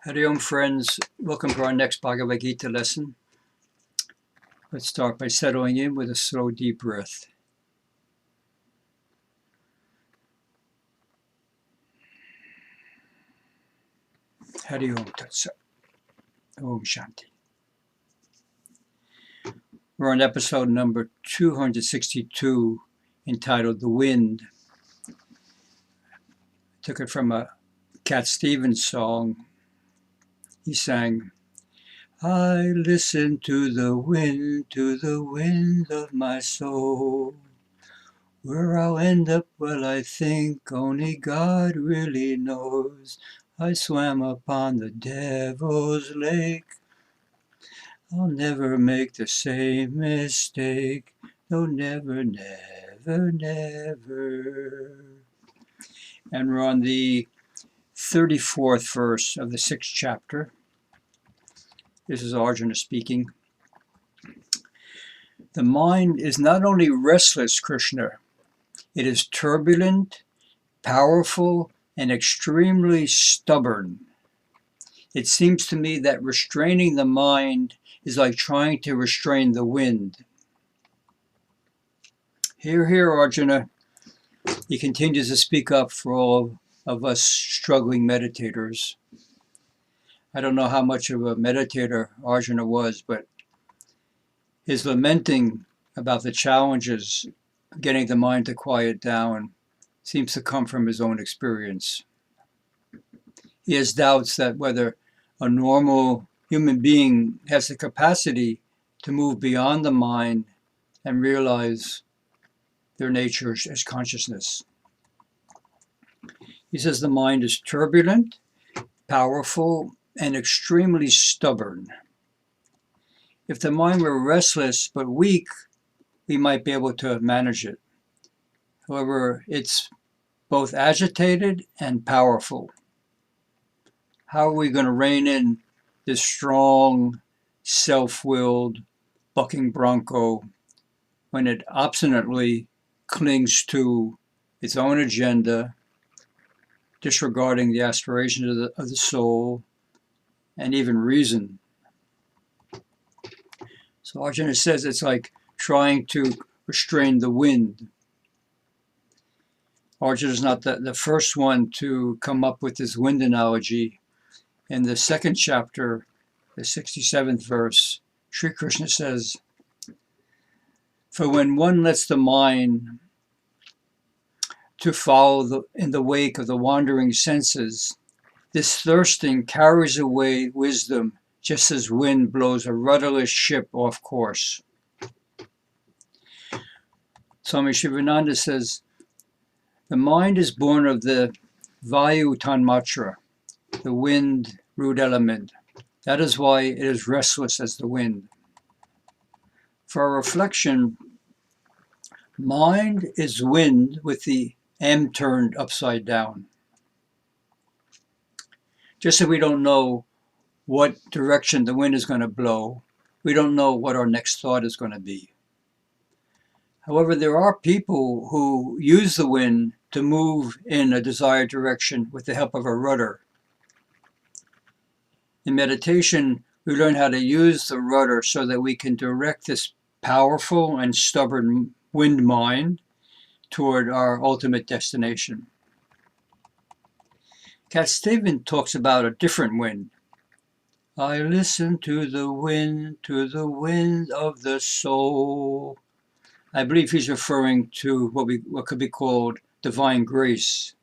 Hari Om, friends. Welcome to our next Bhagavad Gita lesson. Let's start by settling in with a slow, deep breath. Hari Om Tat Sat. Om Shanti. We're on episode number 262, entitled The Wind. Took it from a Cat Stevens song. He sang, I listen to the wind of my soul. Where I'll end up, well, I think only God really knows. I swam upon the devil's lake. I'll never make the same mistake. No, never, never, never. And we're on the 34th verse of the 6th chapter. This is Arjuna speaking. The mind is not only restless, Krishna, it is turbulent, powerful, and extremely stubborn. It seems to me that restraining the mind is like trying to restrain the wind. Hear, hear, Arjuna. He continues to speak up for all of us struggling meditators. I don't know how much of a meditator Arjuna was, but his lamenting about the challenges of getting the mind to quiet down seems to come from his own experience. He has doubts that whether a normal human being has the capacity to move beyond the mind and realize their nature as consciousness. He says the mind is turbulent, powerful, and extremely stubborn. If the mind were restless but weak, we might be able to manage it. However, it's both agitated and powerful. How are we going to rein in this strong, self-willed, bucking bronco when it obstinately clings to its own agenda, disregarding the aspirations of the soul and even reason? So Arjuna says it's like trying to restrain the wind. Arjuna is not the first one to come up with this wind analogy. In the 2nd chapter, the 67th verse, Sri Krishna says, for when one lets the mind to follow in the wake of the wandering senses, this thirsting carries away wisdom, just as wind blows a rudderless ship off course. Swami Satchidananda says, the mind is born of the Vayu Tanmatra, the wind root element. That is why it is restless as the wind. For a reflection, mind is wind with the M turned upside down. Just as we don't know what direction the wind is going to blow, we don't know what our next thought is going to be. However, there are people who use the wind to move in a desired direction with the help of a rudder. In meditation, we learn how to use the rudder so that we can direct this powerful and stubborn wind mind toward our ultimate destination. Cat Stevens talks about a different wind. I listen to the wind of the soul. I believe he's referring to what could be called divine grace.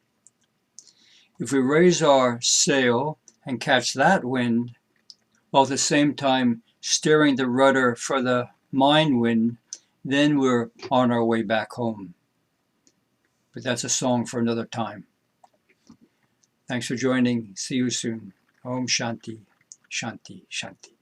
If we raise our sail and catch that wind, while at the same time steering the rudder for the mind wind, then we're on our way back home. But that's a song for another time. Thanks for joining. See you soon. Om Shanti, Shanti, Shanti.